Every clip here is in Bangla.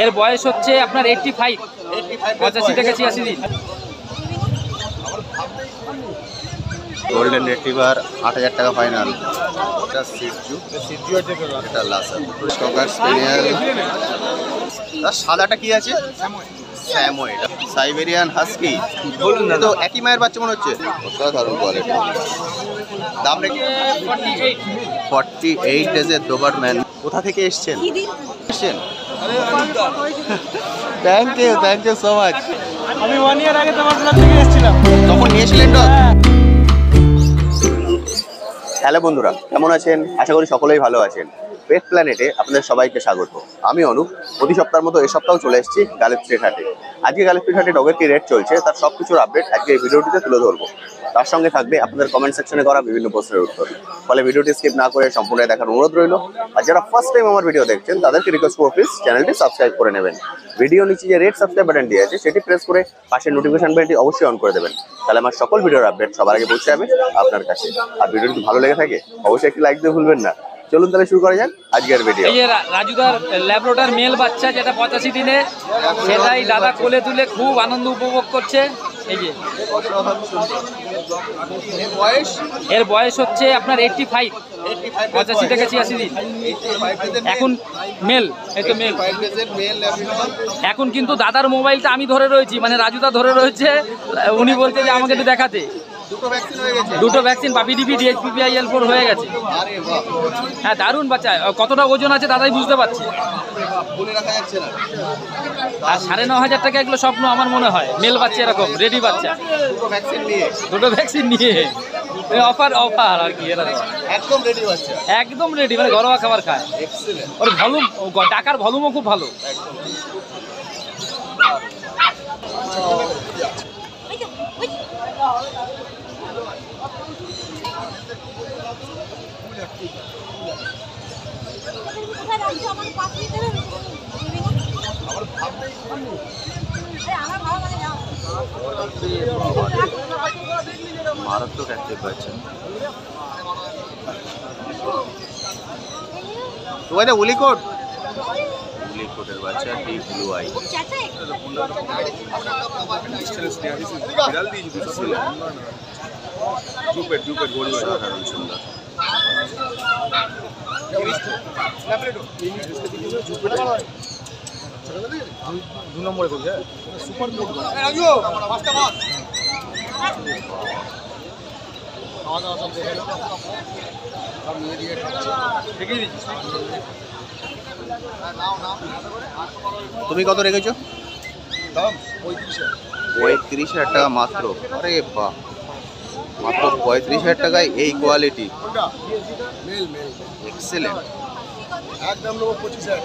এর বয়স হচ্ছে আপনার 85, 85 থেকে 86 দিন। গোল্ডেন রিট্রিভার 8000 টাকা ফাইনাল। এটা সিজু, এটা লাসা। স্টকার স্পেনিয়াল। তার সাদাটা কি আছে? স্যামোয়েড। Siberian husky. বলুন না, তো একই মায়ের বাচ্চা মনে হচ্ছে। অসাধারণ কোয়ালিটি। দাম রেখে 48 ডেজের ডোবারম্যান। কোথা থেকে এসছেন? Thank you so much. আমি 1 ইয়ার আগে তোমার ব্লগ থেকে এসেছিলাম, তখন নিয়েছিলেন তো? হ্যালো বন্ধুরা, কেমন আছেন? আশা করি সকলেই ভালো আছেন। পেট প্ল্যানেটে আপনাদের সবাইকে স্বাগত। আমি অনুপ। প্রতি সপ্তাহের মতো এই সপ্তাহেও চলে এসেছি গালিব স্ট্রিট হাটে। আজকে গালিব স্ট্রিট হাটে ডগের কি রেট চলছে তার সব কিছুর আপডেট আজকে এই ভিডিওটিতে তুলে ধরবো। তার সঙ্গে থাকবে আপনাদের কমেন্ট সেকশনে করা বিভিন্ন প্রশ্নের উত্তর। ফলে ভিডিওটি স্কিপ না করে সম্পূর্ণ দেখার অনুরোধ রইল। আর যারা ফার্স্ট টাইম আমার ভিডিও দেখছেন তাদেরকে রিকোয়েস্ট করব প্লিজ চ্যানেলটি সাবস্ক্রাইব করে নেবেন। ভিডিও নিচে যে রেড সাবস্ক্রাইব বাটন দিয়ে আছে সেটি প্রেস করে পাশের নোটিফিকেশন বেলটি অবশ্যই অন করে দেবেন। তাহলে আমার সকল ভিডিওর আপডেট সবার আগে পৌঁছে যাবে আপনার কাছে। আর ভিডিওটি যদি ভালো লেগে থাকে অবশ্যই একটি লাইক দিয়ে ভুলবেন না। চলুন তাহলে শুরু করা যাক আজকের ভিডিও। এই যে রাজুদার ল্যাব্রাডর মেল বাচ্চা, যেটা 85 দিনে, সেটাই দাদা কোলে তুলে খুব আনন্দ উপভোগ করছে। এই যে এর বয়স হচ্ছে আপনার 85, 85 থেকে 86 দিন। এখন মেল, এই তো মেল। এখন কিন্তু দাদার মোবাইলটা আমি ধরে রয়েছি, মানে রাজুদা ধরে রয়েছে। উনি বলছে যে আমাকে একটু দেখাতে। দুটো ভ্যাকসিন পাপিডিপি, ডিএইচপিপি, IL4 হয়ে গেছে। হ্যাঁ, দারুণ বাচ্চা। কতটা ওজন আছে দাদাই বুঝতে পারছি। আর 9500 টাকা এগুলো স্বপ্ন আমার মনে হয়। মেল বাচ্চা এরকম রেডি বাচ্চা, দুটো ভ্যাকসিন নিয়ে অফার আর কি। একদম রেডি, মানে ঘরোয়া খাবার খায়। ওর ভলিউম, টাকার ভলিউমও খুব ভালো। মারাত্মক অ্যাক্টিভ বাচ্চা। উলিকোটের বাচ্চা, ডিপ ব্লু আই। সাধারণ সুন্দর। দু নম্বরে করছে সুপার তুমি কত রেখেছো? দাম 35,000 টাকা মাত্র। আরে বাহ, মাত্র 35,000 টাকায় এই কোয়ালিটি। এক্সেলেন্ট, একদম 25,000।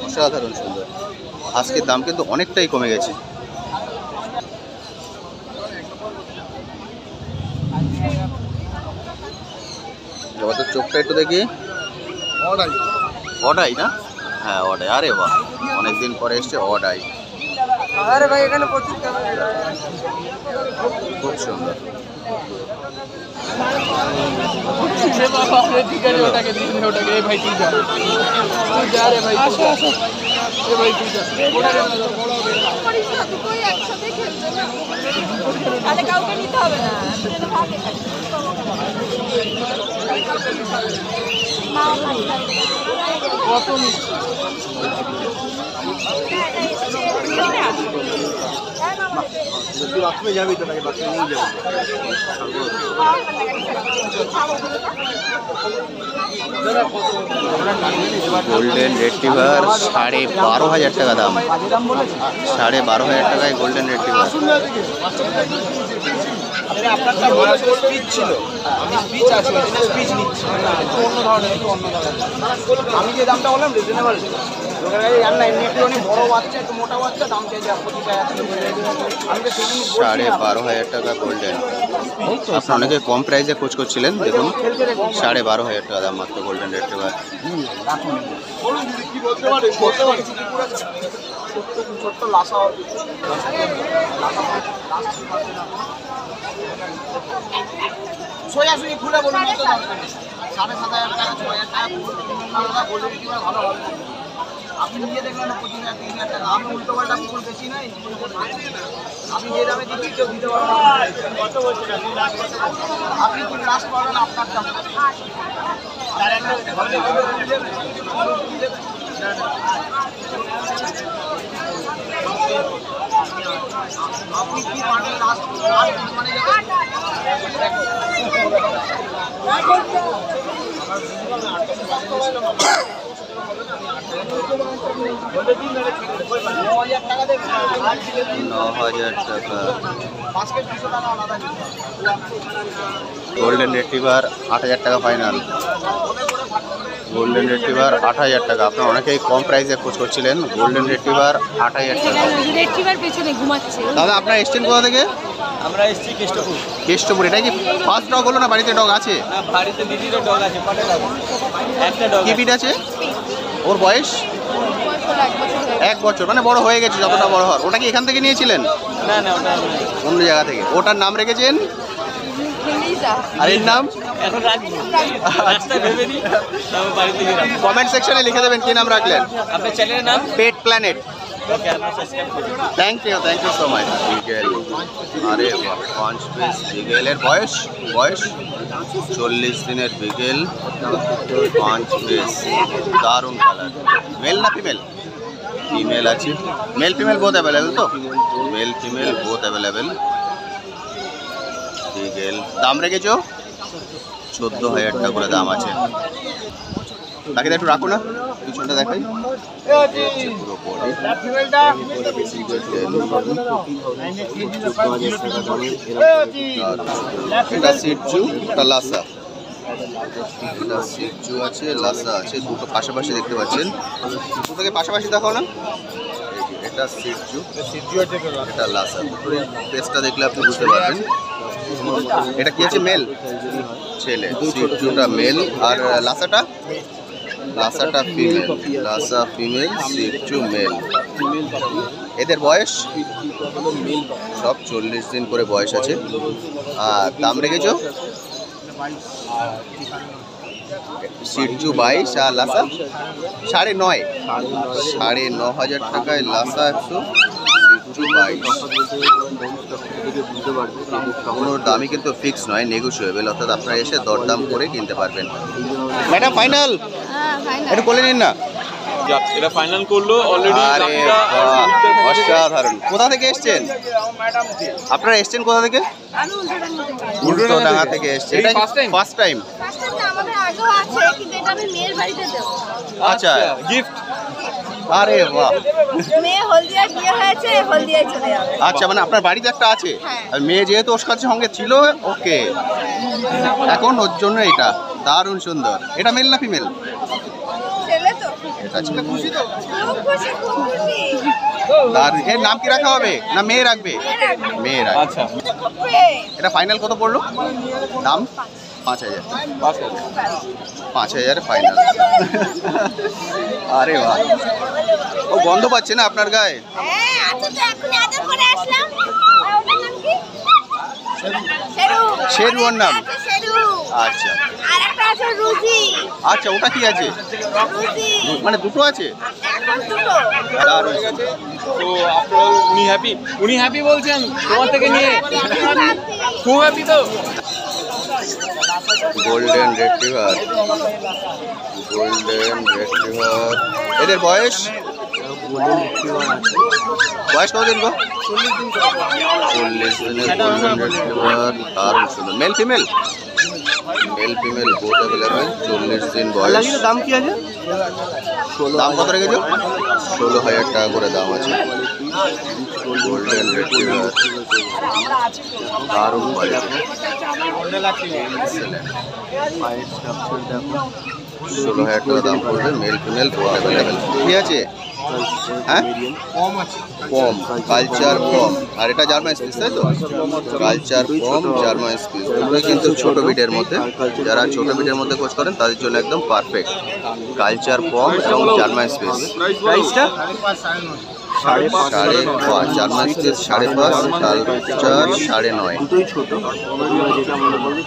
অসাধারণ সুন্দর। আজকের দাম কিন্তু অনেকটাই কমে গেছে। জগতের চোখটা একটু দেখি। অডাই না? হ্যাঁ অডাই। আরে বাহ, অনেকদিন পরে এসছে অডাই। আরে ভাই এখানে প্রচুর খুব সুন্দর। কাউকে নিতে হবে না। কত যাবি তো বাচ্চা নিয়ে যাবে। গোল্ডেন রিট্রিভার 12,500 টাকা দাম। 12,500 টাকায় গোল্ডেন রিট্রিভার। আপনার স্পিচ ছিল, আমি স্পিচ আছে, স্পিচ নিচ্ছি অন্য ধরনের, আমি যে দামটা বললাম রিজনেবল। বড় বাচ্চা, একটু মোটা বাচ্চা, দাম চাইছে 12,500 টাকা গোল্ডেন। আপনার অনেকে কম প্রাইসে খোঁজ করছিলেন, দেখুন 12,500 টাকা দাম মাত্র গোল্ডেন রিট্রিভার। ছোট্ট লাসা সোজাসুজি খুলে বলুন, 7,500 টাকা, 6,000 টাকা। আলাদা গোল্ডেন রিট্রিভার ভালো হবে না। আপনি নিজে দেখলেন না 25,000 30,000 টাকা, আমি উল্টো পাল্টা কুকুর বেশি নাই, আমি যে দামে দিচ্ছি কেউ দিতে পারবো না। আপনি কি লাস্ট পাবেন আপনার দাম। আপনি কি পাবেন লাস্ট মানে গোল্ডেন রিট্রিভার 8,000 টাকা ফাইনাল। গোল্ডেন রিট্রিভার 8,000 টাকা। আপনারা অনেকেই কম প্রাইসে খোঁজ করছিলেন। গোল্ডেন রিট্রিভার 8,000 টাকা। রিট্রিভার পেছনে ঘুমাচ্ছে। দাদা আপনার এসছেন কোথা থেকে? আমরা এসছি কেষ্টপুর। কেষ্টপুর। এটা কি ফার্স্ট ডগ হলো না বাড়িতে ডগ আছে? বাড়িতে দিদিরও ডগ আছে, কটা ডগ? একটা ডগ। কি বিট আছে? ওর বয়স 1 বছর, মানে বড় হয়ে গেছে যতটা বড় হওয়ার। ওটা কি এখান থেকে নিয়েছিলেন? না না, ওটা অন্য জায়গা থেকে। ওটার নাম রেখেছেন? লিজা। আর এর নাম? এখন রাখবো, রাস্তা ভেবে দিই, তারপর বাড়িতে গিয়ে রাখবো। কমেন্ট সেকশনে লিখে দেবেন কি নাম রাখলেন। আপনার চ্যানেলের নাম? পেট প্ল্যানেট। ওকে, আপনার সাবস্ক্রাইব করুন। Thank you so much. Beagle, আরে বাহ, 5 পিস বিগেলের বয়স 40 দিনের বিগেল, 5 পিস। দারুণ কালার। মেল না ফিমেল? ফিমেল আছে। মেল ফিমেল বোথ অ্যাভেলেবেল তো? Male female both available. Beagle দাম রেখেছো 14,000 টাকা করে দাম আছে। বাকিটা একটু রাখো না, পিছনটা দেখাই। পুরো বডি। এটা সিটজু, এটা লাসা। এটা সিটজু আছে, লাসা আছে, দুটো পাশাপাশি দেখতে পাচ্ছেন। দুটোকে পাশাপাশি দেখাও না। এটা সিটজু, এটা লাসা। দুটোর ফেসটা দেখলে আপনি বুঝতে পারবেন। এটা কি আছে? মেল, ছেলে। সিটজুটা মেল আর লাসাটা female. Lhasa female, shih tzu male. এদের বয়স সব 40 দিন করে বয়স আছে। আর দাম রেখেছো? সিটজু 22 আর লাসা 9,500 টাকায়। লাসা 100, সিটজু 22। কোনো দামই কিন্তু ফিক্স নয়, নেগোশিয়েবল, অর্থাৎ আপনারা এসে দরদাম করে কিনতে পারবেন। ম্যাডাম ফাইনাল একটু বলে নিন না। এটা ফাইনাল করলো অলরেডি। আরে বাহ, অসাধারণ। কোথা থেকে এসছেন আপনারা? এসছেন কোথা থেকে? আমি উল্টোডাঙ্গা থেকে এসছেন। এটা ফার্স্ট টাইম? আমাদের আগেও আছে, কিন্তু এটা আমি মেয়ের বাড়িতে দেবো। আচ্ছা, গিফট। আরে বাহ। মেয়ে হলদিয়ায় বিয়ে হয়েছে, হলদিয়ায় চলে যাবে। আচ্ছা, মানে আপনার বাড়িতে একটা আছে? হ্যাঁ। আর মেয়ে যেহেতু ওর কাছে সঙ্গে ছিল, ওকে, এখন ওর জন্য এটা দারুণ সুন্দর। এটা মেল না ফিমেল? ছেলে তো। এটা ছিল। খুশি তো? খুব খুশি, খুব খুশি। আর এর নাম কি রাখা হবে? না মেয়ে রাখবে? মেয়ে রাখবে। আচ্ছা, খুব প্রেম। এটা ফাইনাল কত পড়লো দাম? 5,000। 5,000 ফাইনাল। আরে বাহ, ও গন্ধ পাচ্ছে না আপনার গায়ে? হ্যাঁ, আচ্ছা, তো এখনই আদর করে আসলাম। আর ওটার নাম কি? শেরু। শেরু ওর নাম? আরেকটা আছে শেরু। আচ্ছা আর একটা আছে রুজি। আচ্ছা, ওটা কি আছে? রুজি। মানে দুটো আছে? এখন দুটো। দারুণ। তো আপনার উনি হ্যাপি বলছেন তোমার থেকে নিয়ে? খুব হ্যাপি তো? গোল্ডেন রিট্রিভার, এদের বয়স কতদিন গো? 40 দিনের গোল্ডেন রিট্রিভার। দারুণ সুন্দর। Mail female both available. 40 দিন বয়স। দাম কি আছে? দাম কত রেখেছো? 16,000 টাকা করে দাম আছে। গোল্ডেন রিট্রিভার, দারুণ কোয়ালিটি। 16,000 টাকা দাম পড়বে। Mail female both available. কি আছে? হ্যাঁ, কম কালচার কম। আর এটা জার্মান স্পিচ, তাই তো? কালচার কম, জার্মান স্পিচ। দুটোই কিন্তু ছোট বিটের মধ্যে। যারা ছোট বিটের মধ্যে খোঁজ করেন তাদের জন্য একদম পারফেক্ট। কালচার কম এবং জার্মান স্পিচ। প্রাইসটা? 5.5। German speech 5.5, culture 9.5। দুটোই ছোট। যেটা মনে করবে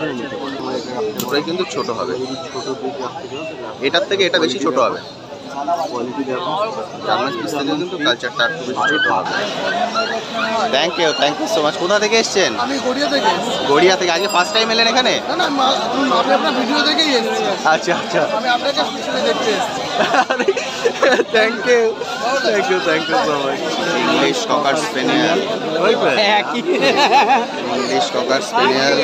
দুটোই কিন্তু ছোট হবে, এটার থেকে এটা বেশি ছোট হবে। জার্মান পিস থেকে কিন্তু কালচারটা একটু বেশি ছোট হবে। Thank you so much. কোথা থেকে এসছেন? আমি গড়িয়া থেকে। গড়িয়া থেকে। আজকে ফার্স্ট টাইম এলেন এখানে? না না, আমি আপনার ভিডিও দেখেই এসেছি। আচ্ছা আচ্ছা, আমি আপনাকে পিছনে দেখতে এসেছি। Thank you so much. English cocker spaniel, English cocker spaniel.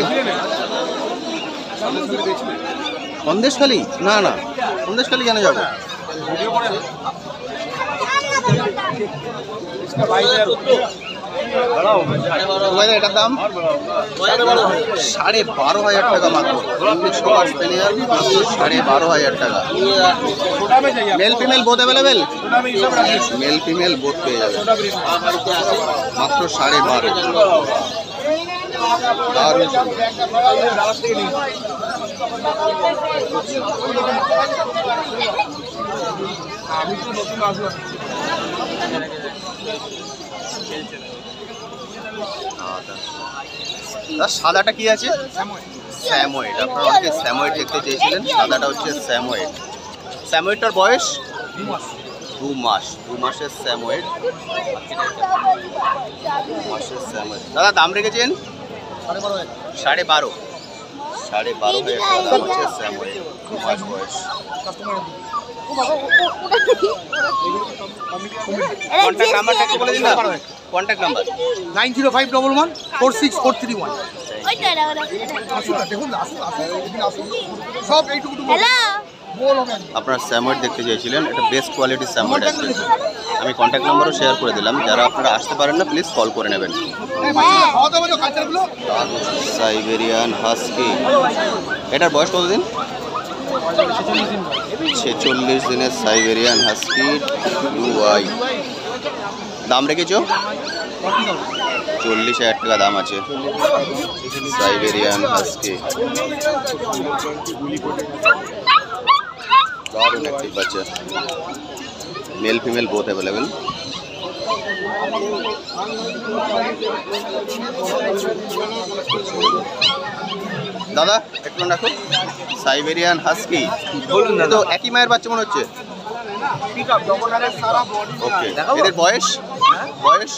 Sandeshkhali? না না, সন্দেশখালি কেন যাবো? এটার দাম 12,500 টাকা মাত্র। ইংলিশ ককার স্পেনিয়াল মাত্র 12,500 টাকা। Mail female both available? Mail female both পেয়ে যাবে মাত্র 12,500। দারুণ সুন্দর। সাদাটা কি আছে? স্যামোয়েড। আপনারা অনেকে স্যামোয়েড দেখতে চেয়েছিলেন, সাদাটা হচ্ছে স্যামোয়েড। স্যামোয়েডটার বয়স 2 মাস। 2 মাসের স্যামোয়েড। দাদা দাম রেখেছেন 12,500। 12,500 দাম হচ্ছে স্যামোয়েড, 2 মাস বয়স। কন্ট্যাক্ট নাম্বারটা একটু বলে দিন না। Contact number 9051146431। ওইটা আসুন না, দেখুন না, আসুন আসুন সব এইটুকু হ্যালো বল হবে। আপনার স্যামোয়েড দেখতে চেয়েছিলেন, এটা বেস্ট কোয়ালিটির স্যামোয়েড আছে। আমি কন্ট্যাক্ট নাম্বারও শেয়ার করে দিলাম, যারা আপনারা আসতে পারেন না প্লিজ কল করে নেবেন। খাওয়া দাওয়া যে কালচারগুলো সাইবেরিয়ান হাস্কি, এটার বয়স কতদিন? 46 দিনের সাইবেরিয়ান হাস্কি UI। দাম রেখেছো 40,000 টাকা দাম আছে সাইবেরিয়ান হাস্কি। দারুণ অ্যাক্টিভ বাচ্চা, মেল ফিমেল বোথ অ্যাভেলেবেল। দাদা একটু রাখো। সাইবেরিয়ান হাস্কি তো একই মায়ের বাচ্চা মনে হচ্ছে। ওকে, এদের বয়স? বয়স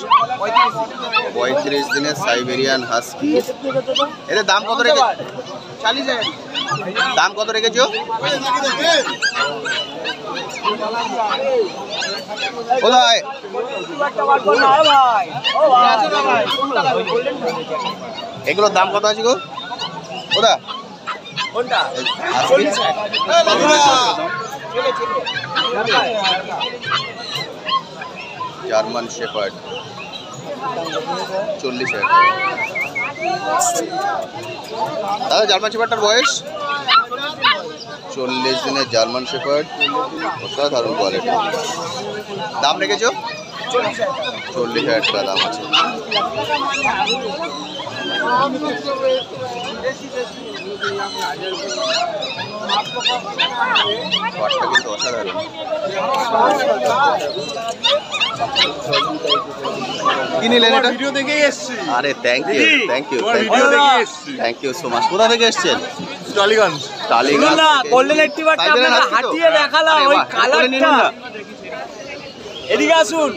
35 দিনের সাইবেরিয়ান হাস্কি। এদের দাম কত রেখে? 40,000। দাম কত রেখেছো? কোথায়? এগুলোর দাম কত আছে গো? কোথা? German shepherd 40,000। দাদা জার্মান শেপার্ডটার বয়স? 40 দিনের জার্মান শেপার্ড, অসাধারণ কোয়ালিটি। দাম রেখেছো? 40,000 টাকা দাম আছে। ঘরটা কিন্তু অসাধারণ। কি নিলেন এটা? ভিডিও দেখেই এসেছি। আরে থ্যাংক ইউ ভিডিও দেখেই এসেছি। Thank you so much. কোথা থেকে এসেছেন? টালিগঞ্জ। টালিগঞ্জ। গোল্ডেন রিট্রিভারটা আপনাকে হাঁটিয়ে দেখালাম, ওই কালারটা। এদিকে আসুন।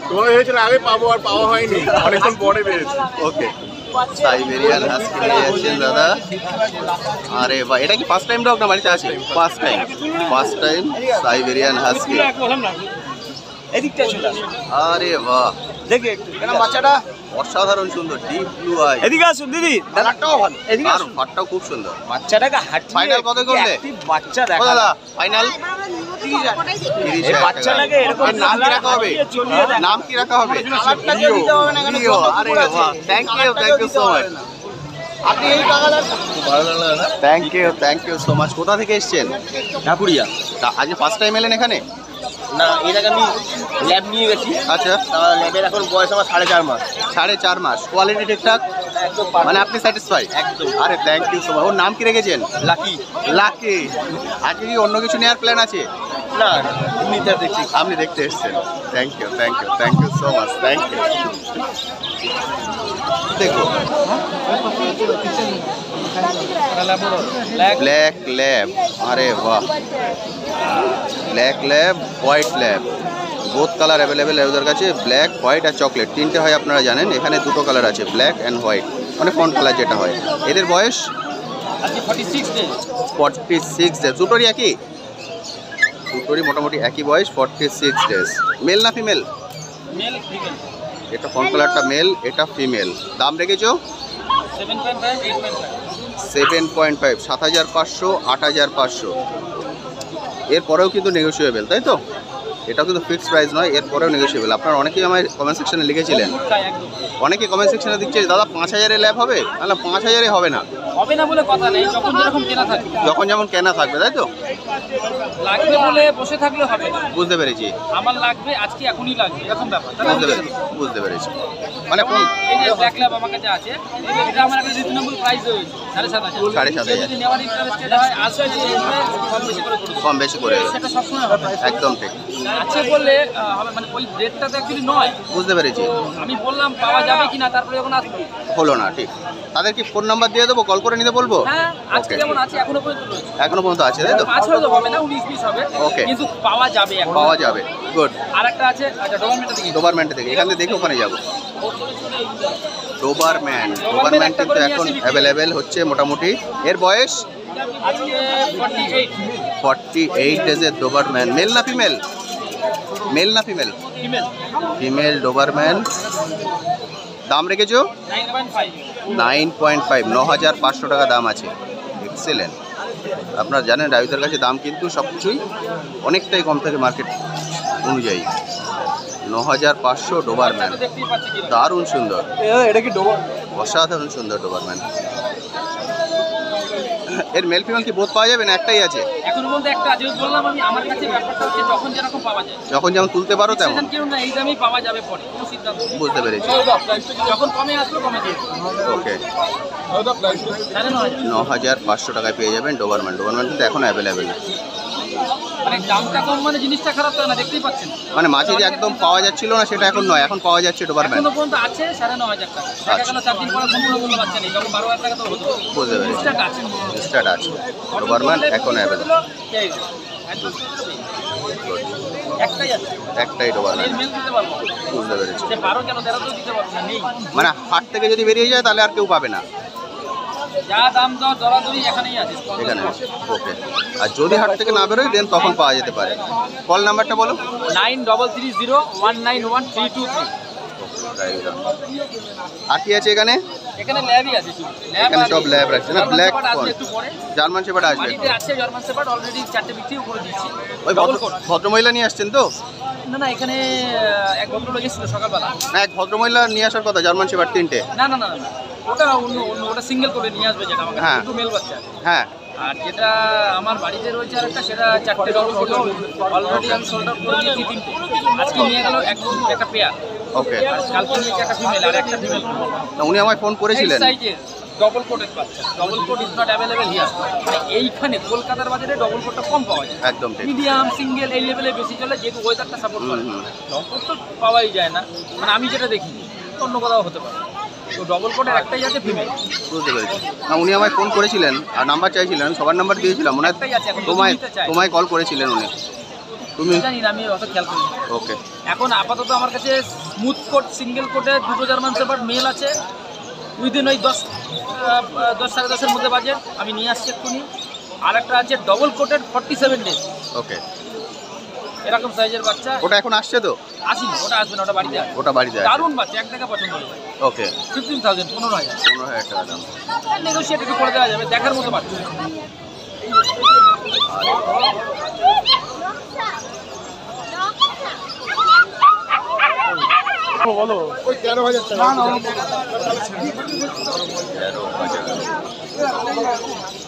তোমার ভেবেছিল আগে পাবো, আর পাওয়া হয়নি, অনেকক্ষণ পরে পেয়েছি। ওকে, সাইবেরিয়ান হাস্কি নিয়ে যাচ্ছেন দাদা। আরে বাহ, এটা কি ফার্স্ট টাইম ডগ না বাড়িতে আছে? First time Siberian husky. এদিকটা চলে আসুন। আরে বাহ, দেখে একটু বাচ্চাটা অসাধারণ সুন্দর, ডিপ ব্লু আই। এদিকে আসুন দিদি। কালারটাও ভালো। এদিকে আর আসুন। ফাটটাও খুব সুন্দর। বাচ্চাটাকে হাঁটিয়ে Final কত করলে? একটি বাচ্চা ও দেখা। দাদা ফাইনাল এই 30,000 বাচ্চাটাকে এরকম টাকা। নাম কি রাখা হবে? চলিয়ে দেন। নাম কি রাখা হবে? কালারটাকে দিতে হবে না, এখানে লিও। যত আরে কুকুর আছে। বাহ, থ্যাংক ইউ সো মাচ। আপনি এই টাকাটা থ্যাংক ইউ সো মাচ। কোথা থেকে এসেছেন? ঢাকুরিয়া। আজকে ফার্স্ট টাইম এলেন এখানে? না, এর আগে আমি ল্যাব নিয়ে গেছি। আচ্ছা, ল্যাবের এখন বয়স আমার 4.5 মাস। 4.5 মাস। কোয়ালিটি ঠিকঠাক? একদম মানে আপনি স্যাটিসফাই? একদম। আরে থ্যাংক ইউ সো মাচ। ওর নাম কি রেখেছেন? লাকি। লাকি। আজকে কি অন্য কিছু নেওয়ার প্ল্যান আছে? না, এমনিতে দেখছি। আপনি দেখতে এসেছেন। Thank you so much. Thank you. দেখো ব্ল্যাক ল্যাব, আরে বাহ, black lab, white lab, both colour available ওদের কাছে। ব্ল্যাক, হোয়াইট আর চকলেট তিনটে হয় আপনারা জানেন। এখানে দুটো কালার আছে, ব্ল্যাক অ্যান্ড হোয়াইট, মানে ফন্ট কালার যেটা হয়। এদের বয়স 46 ডেজ। দুটোরই একই, দুটোরই মোটামুটি একই বয়স, 46 ডেজ। মেল না ফিমেল? এটা ফন্ট কালারটা মেল, এটা ফিমেল। দাম রেখেছো 7.5, 7,500, 8,500। এরপরেও কিন্তু নেগোসিয়েবল, তাই তো? এটাও কিন্তু ফিক্সড প্রাইস নয়, এরপরেও নেগোসিয়েবল। আপনারা অনেকেই আমার কমেন্ট সেকশনে লিখেছিলেন, অনেকে কমেন্ট সেকশনে দিচ্ছে দাদা 5,000-এ ল্যাব হবে। না, 5,000-এ হবে না, হবে না বলে কথা নেই, যখন যেরকম কেনা থাকবে, যখন যেমন কেনা থাকবে, তাই তো? লাগবে বলে বসে থাকলে হবে না। বুঝতে পেরেছি, আমার লাগবে আজকে, এখনই লাগবে, এরকম ব্যাপার। বুঝতে পেরেছি। মানে কোন এই যে ব্ল্যাক ল্যাব আমার কাছে আছে, এটা আমার একটা রিজনেবল প্রাইস রয়েছে 7,500। 7,500 যদি নেওয়ার ইন্টারেস্টেড হয় আসবে, কম বেশি করে সেটা সবসময় হবে। একদম ঠিক আছে বললে হবে, মানে ওই রেটটা তো অ্যাকচুয়ালি নয়। বুঝতে পেরেছি। আমি বললাম পাওয়া যাবে কিনা, তারপরে যখন আসবে হলো না, ঠিক। তাদের কি ফোন নাম্বার দিয়ে দেবো, কল করে নিতে বলবো? হ্যাঁ, আজকে Okay. যেমন আছে এখনো পর্যন্ত রয়েছে। এখনো পর্যন্ত আছে, তাই তো? 5 হয়তো হবে না, 19-20 হবে, Okay. কিন্তু পাওয়া যাবে এখন। পাওয়া যাবে, গুড। আর একটা আছে, আচ্ছা ডোবারমেন্টটা দেখি। ডোবারম্যানটা থেকে এখান থেকে দেখে ওখানে যাবো। ডোবারম্যান কিন্তু এখন অ্যাভেলেবেল হচ্ছে মোটামুটি। এর বয়স আজকে 48 48 ডেজের ডোবারম্যান। মেল না ফিমেল? মেল না ফিমেল? Female, female Dobermann. দাম রেখেছো 9.5। 9.5, 9,500 টাকা দাম আছে। এক্সেলেন্ট। আপনারা জানেন রাইউদের কাছে দাম কিন্তু সব কিছুই অনেকটাই কম থাকে মার্কেট অনুযায়ী। 9,500 ডোবারম্যান, দেখতেই পাচ্ছি কি দারুণ সুন্দর, এটা কি ডোবার? অসাধারণ সুন্দর ডোবারম্যান। এর মেল ফিমেল কি বোধ পাওয়া যাবে না একটাই আছে? এখনো পর্যন্ত একটা আছে, বললাম আমি, আমার কাছে ব্যাপারটা হচ্ছে যখন যেরকম পাওয়া যায়, যখন যেমন তুলতে পারো তেমন। সেখানে কেউ না, এই দামেই পাওয়া যাবে পরে, কোনো সিদ্ধান্ত নেই। বুঝতে পেরেছি, যখন কমে আসলো কমে দিয়ে ওকে। 9,500। 9,500 টাকায় পেয়ে যাবেন ডোবারম্যান। ডোবারম্যান কিন্তু এখন অ্যাভেলেবেল। মানে দামটা কম মানে জিনিসটা খারাপ তো না, দেখতেই পাচ্ছেন। মানে মাঝে যে একদম পাওয়া যাচ্ছিল না সেটা এখন নয়, এখন পাওয়া যাচ্ছে ডোবারম্যান। এখনো পর্যন্ত আছে 9,500 টাকা। দেখা গেল 4 দিন পরে সম্পূর্ণ কোনো বাচ্চা নেই, তখন 12,000 টাকা তো হতো। বুঝতে পেরেছি, স্টার্ট আছে, স্টার্ট আছে। ডোবারম্যান এখন অ্যাভেলেবেল। এই একদম একটাই আছে, একটাই ডোবারম্যান। এর মেল দিতে পারবো। বুঝতে পেরেছি। সে 12 কেন 13 তো দিতে পারবো না, নেই। মানে হাট থেকে যদি বেরিয়ে যায় তাহলে আর কেউ পাবে না যা দাম দর দরাদরি এখানেই আছে, এখানে। ওকে, আর যদি হাট থেকে না বেরোয় দেন তখন পাওয়া যেতে পারে। কল নাম্বারটা বলো। 9330191323। আর কি আছে এখানে? এখানে ল্যাবই আছে শুধু। এখানে সব ল্যাব রাখছে না, ব্ল্যাক আসবে একটু পরে। জার্মান শেপার্ড আসবে। বাড়িতে আছে জার্মান শেপার্ড, অলরেডি 4টে বিক্রিও করে দিয়েছি। ওই ডবল কোট। ভদ্রমহিলা নিয়ে আসছেন তো? না না, এখানে এক ভদ্রলোক এসেছিল সকালবেলা। না, এক ভদ্রমহিলা নিয়ে আসার কথা, জার্মান শেপার্ড 3টে। না না না না, ওটা অন্য অন্য, ওটা সিঙ্গেল করে নিয়ে আসবে, যেটা আমাকে হ্যাঁ। দুটো মেল বাচ্চা। হ্যাঁ, আর যেটা আমার বাড়িতে রয়েছে আরেকটা, সেটা 4টে ডবল কোট। অলরেডি আমি সোল্ড আউট করে দিয়েছি 3টে। আজকে নিয়ে গেল একটা পেয়ার। ওকে। আর কালকে নিয়েছে একটা ফিমেল আর একটা ফিমেল। উনি আমায় ফোন করেছিলেন। সাইজের ডবল কোটের বাচ্চা। Double coat is not available here. মানে এইখানে কলকাতার বাজারে ডবল কোটটা কম পাওয়া যায়। একদম ঠিক। মিডিয়াম সিঙ্গেল এই লেভেলে বেশি চলে, যেহেতু ওয়েদারটা সাপোর্ট করে। হুম, হুম। ডবল কোট তো পাওয়াই যায় না, মানে আমি যেটা দেখি, অন্য কোথাও হতে পারে। তো ডবল কোটের একটাই আছে ফিমেল। বুঝতে পেরেছি। না, উনি আমায় ফোন করেছিলেন আর নাম্বার চাইছিলেন, আমি সবার নাম্বার দিয়েছিলাম। মনে হয় একটাই আছে এখন, তোমায় নিতে চাই। তোমায় কল করেছিলেন উনি। তুমি জানি না, আমি অত খেয়াল করি না। ওকে। এখন আপাতত আমার কাছে স্মুথ কোট সিঙ্গেল কোটে দুটো জার্মান শেপার্ড মেল আছে, উইদিন ওই 10-10:30 মধ্যে বাজে আমি নিয়ে আসছি এক্ষুনি। আর একটা আছে ডবল কোটেড 47 ডেজ, ওকে। এরকম সাইজের বাচ্চা। ওটা এখন আসছে তো? আসিনি, ওটা আসবে না, ওটা বাড়িতে আসবে। ওটা বাড়িতে আছে। দারুণ বাচ্চা, এক টাকা পছন্দ হবে। ওকে। 15,000, 15,000 15,000 টাকা দাম। নেগোশিয়েট একটু করে দেওয়া যাবে, দেখার মতো বাচ্চা।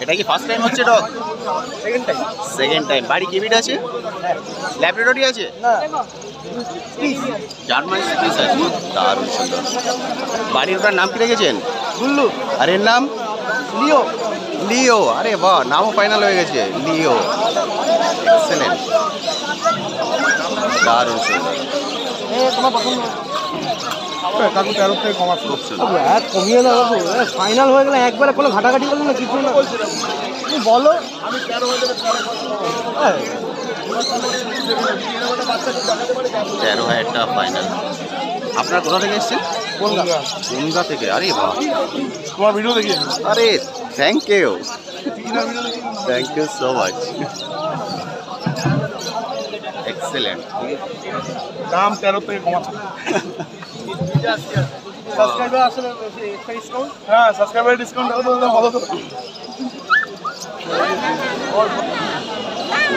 এটা কি ফার্স্ট টাইম হচ্ছে ডগ? Second time. বাড়ি কি বিট আছে? ল্যাবরেটরি আছে? জার্মান স্পিচ আছে, দারুণ সুন্দর। বাড়ির ওটার নাম কি রেখেছেন? গুল্লু। আর এর নাম? লিও। লিও। আরে বাহ, নামও ফাইনাল হয়ে গেছে, লিও। এক্সেলেন্ট, দারুণ সুন্দর। তোমার পছন্দ? কাকু 13 থেকে কমাচ্ছে। খুব সুন্দর। কমিয়ে দাও বাবু, ফাইনাল হয়ে গেলে একবারে কোনো ঘাটাঘাটি করলে না কিছু না তুমি বলো। আমি 13,000 টাকা ফাইনাল। আপনার কোথা থেকে এসেছেন? বনগা থেকে। আরে বাহ, তোমার ভিডিও দেখি। আরে thank you, thank you so much, excellent. দাম 13 থেকে কমাচ্ছে। সাবস্ক্রাইবার আসলে ডিসকাউন্ট, হ্যাঁ সাবস্ক্রাইবার ডিসকাউন্ট ভালো তো।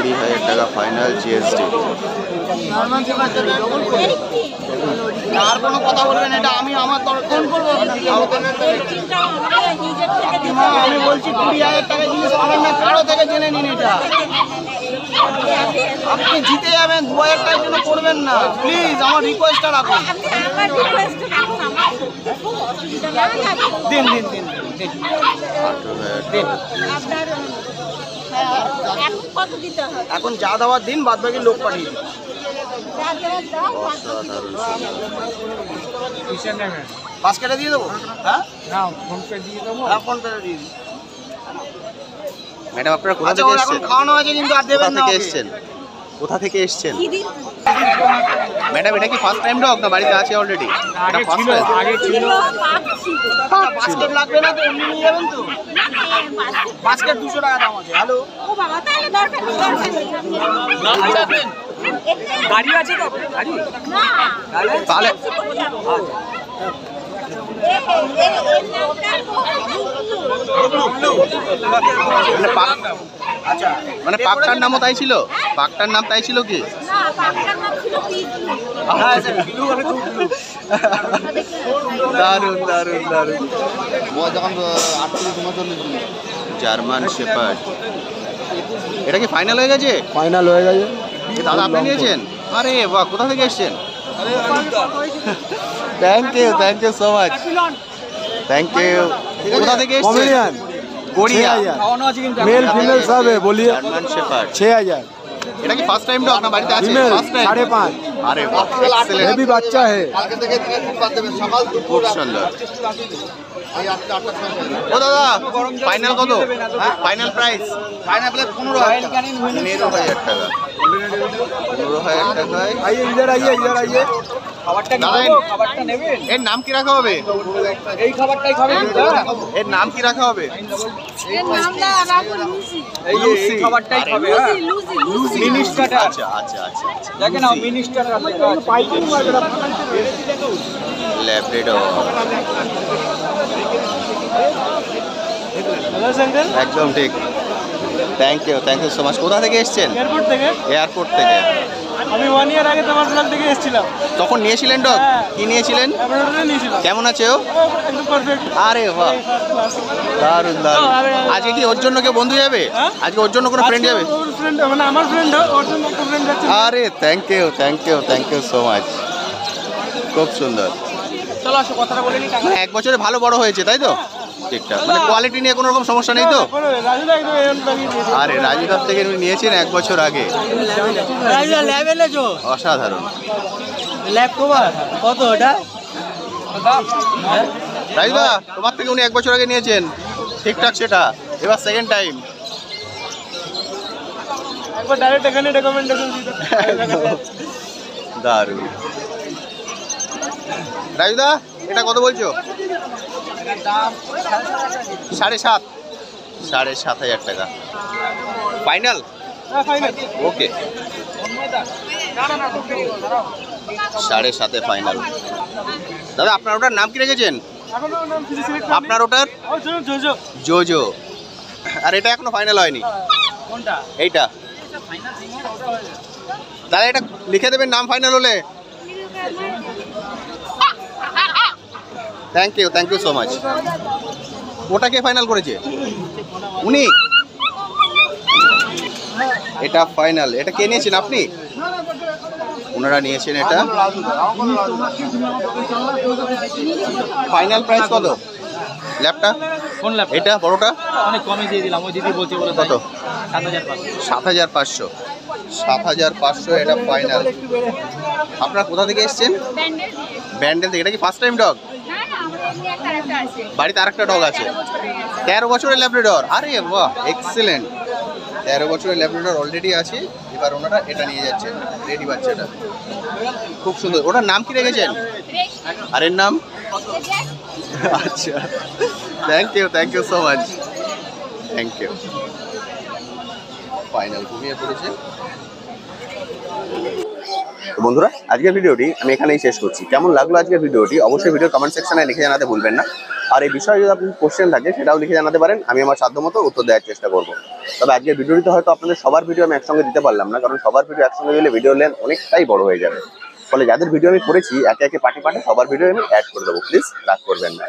20,000 টাকা ফাইনাল জিএসটি। আর কোনো কথা বলবেন, এটা আমি আমার তরফ ফোন করবো। আমি বলছি 20,000 টাকা জিনিস পাবেন না, কারো থেকে জেনে নিন। এটা আপনি জিতে যাবেন, 2,000 টাকার জন্য করবেন না প্লিজ, আমার রিকোয়েস্টটা রাখুন। দিন দিন দিন দিন 18,000 এখন কত দিতে হবে? এখন যা দেওয়ার দিন, বাদ বাকি লোক পাঠিয়ে দিন। বাস্কেটে দিয়ে দেবো? হ্যাঁ ফোন পে দিয়ে দেবো। হ্যাঁ ফোন পে দিয়ে দিই। ম্যাডাম আপনারা কোথা আচ্ছা থেকে ওর এখন এসেছেন? খাওয়ানো আছে কিন্তু আর কোথা দেবেন না থেকে ওকে। এসেছেন? কোথা থেকে এসেছেন? কি দিন? ম্যাডাম এটা কি ফার্স্ট টাইম ডগ না বাড়িতে আছে অলরেডি? এটা ফার্স্ট টাইম। ছিল, পাচ্ছি তো। বাস্কেট লাগবে না তো, এমনি নিয়ে যাবেন তো? বাস্কেট 200 টাকা দাম আছে। হ্যালো ও বাবা, তাহলে দরকার নেই, দরকার নেই। গাড়ি আছে তো গাড়ি? না, তাহলে মানে আচ্ছা মানে পাকটার নামও তাই ছিল? পাকটার নাম তাই ছিল কি? না, পাকটার নাম ছিল পিজু। হ্যাঁ স্যার বিলু আমি খুব বিলু। দারুণ দারুণ দারুণ। German shepherd. এটা কি ফাইনাল হয়ে গেছে? ফাইনাল হয়ে গেছে। এ দাদা আপনি নিয়েছেন? আরে বাহ, কোথা থেকে এসেছেন? Thank you so much, thank you. কোথা থেকে এসেছেন? গড়িয়া। খাওয়ানো আছে কিন্তু मेल फीमेल सब है, बोलिए। German shepherd. 6,000 এটা কি ফার্স্ট টাইম ডগ না বাড়িতে আছে? Female first time. 5.5 আরে বাহ, এক্সেলেন্ট, बेबी बच्चा है। খুব সুন্দর। ও দাদা ফাইনাল কত? Final price? फाइनल 15,000 15,000 টাকা। 15,000 টাকায় आइए इधर आइए, इधर आइए। খাবারটা দাদা, নেবেন? খাবারটা নেবেন? এর নাম কি রাখা হবে? এই খাবারটাই খাবেন? এর নাম কি রাখা হবে? এর নামটা রাখো লুসি। এই এই খাবারটাই খাবে, হ্যাঁ? Lucy, Lucy. Mini starter. আচ্ছা আচ্ছা আচ্ছা আচ্ছা। দেখেন নাও, মিনি স্টার্টার লেখা আছে। ল্যাব্রাডর। একদম ঠিক। Thank you so much. কোথা থেকে এসেছেন? एयरपोर्ट থেকে। এয়ারপোর্ট থেকে। আমি 1 ইয়ার আগে তোমার ব্লগ থেকে এসেছিলাম। তখন নিয়েছিলেন ডগ? কি নিয়েছিলেন? ল্যাবরেটরি নিয়েছিলাম। কেমন আছে ও? একদম পারফেক্ট। আরে বাহ, দারুণ দারুণ। আজকে কি ওর জন্য কেউ বন্ধু যাবে? আজকে ওর জন্য কোনো ফ্রেন্ড যাবে? ওর ফ্রেন্ড মানে আমার ফ্রেন্ড, ওর জন্য একটা ফ্রেন্ড আছে। আরে থ্যাংক ইউ সো মাচ, খুব সুন্দর। চলো আসো, কথাটা বলে নি। টাকা মানে 1 বছরে ভালো বড় হয়েছে তাই তো? ঠিকঠাক, মানে কোয়ালিটি নিয়ে কোনো রকম সমস্যা নেই তো? রাজু দা একদম এরকম লাগিয়ে দিয়েছে। আরে রাজুদার থেকে উনি নিয়েছেন 1 বছর আগে। রাজু দা ল্যাব এনেছো? অসাধারণ। ল্যাব তোমার কত ওটা? রাজুদা তোমার থেকে উনি 1 বছর আগে নিয়েছেন, ঠিকঠাক সেটা। এবার সেকেন্ড টাইম। একবার ডাইরেক্ট এখানে রেকমেন্ডেশন দিতে। দারুণ। রাজুদা এটা কত বলছো? 7,500 টাকা ফাইনাল। ওকে 7.5 ফাইনাল। দাদা আপনার ওটার নাম কি রেখেছেন? এখনো নাম সিলেক্ট আপনার ওটার? ও জোজো। জোজো। আর এটা এখনো ফাইনাল হয়নি? কোনটা? এইটা দাদা এটা লিখে দেবেন নাম ফাইনাল হলে। Thank you so much. ওটা কে ফাইনাল করেছে? উনি? এটা ফাইনাল। এটা কে নিয়েছেন? আপনি? ওনারা নিয়েছেন এটা। ফাইনাল প্রাইস কত ল্যাপটা? কোন ল্যাপ? এটা বড়টা অনেক কমে দিয়ে দিলাম, ওই দিদি বলছে বলে। কত? 7,500। 7,500। 7,500 এটা ফাইনাল। আপনারা কোথা থেকে এসেছেন? ব্যান্ডেল ব্যান্ডেল থেকে। এটা কি ফার্স্ট টাইম ডগ? না না আমার এমনি একটা আরেকটা আছে বাড়িতে আরেকটা ডগ আছে, 13 বছর হয়ে গেছে 13 বছরের ল্যাব্রাডর। আরে বাহ, এক্সেলেন্ট। 13 বছরের ল্যাব্রাডর অলরেডি আছে। এবার ওনারা এটা নিয়ে যাচ্ছেন, রেডি বাচ্চাটা। খুব সুন্দর। ওটার নাম কি রেখেছেন? আর এর নাম? আচ্ছা, thank you so much, thank you. Final ঘুমিয়ে পড়েছে। তো বন্ধুরা, আজকের ভিডিওটি আমি এখানেই শেষ করছি। কেমন লাগলো আজকের ভিডিওটি অবশ্যই ভিডিও কমেন্ট সেকশনে লিখে জানাতে ভুলবেন না। আর এই বিষয়ে যদি আপনার কোশ্চেন থাকে সেটাও লিখে জানাতে পারেন, আমি আমার সাধ্যমতো উত্তর দেওয়ার চেষ্টা করব। তবে আজকের ভিডিওটিতে হয়তো আপনাদের সবার ভিডিও আমি একসঙ্গে দিতে পারলাম না, কারণ সবার ভিডিও একসঙ্গে দিলে ভিডিও লেন্থ অনেকটাই বড় হয়ে যাবে। ফলে যাদের ভিডিও আমি করেছি একে একে পার্টে সবার ভিডিও আমি অ্যাড করে দেবো, প্লিজ রাগ করবেন না।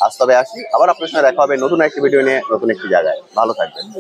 আজ তবে আসি, আবার আপনার সঙ্গে দেখা হবে নতুন একটি ভিডিও নিয়ে, নতুন একটি জায়গায়। ভালো থাকবেন।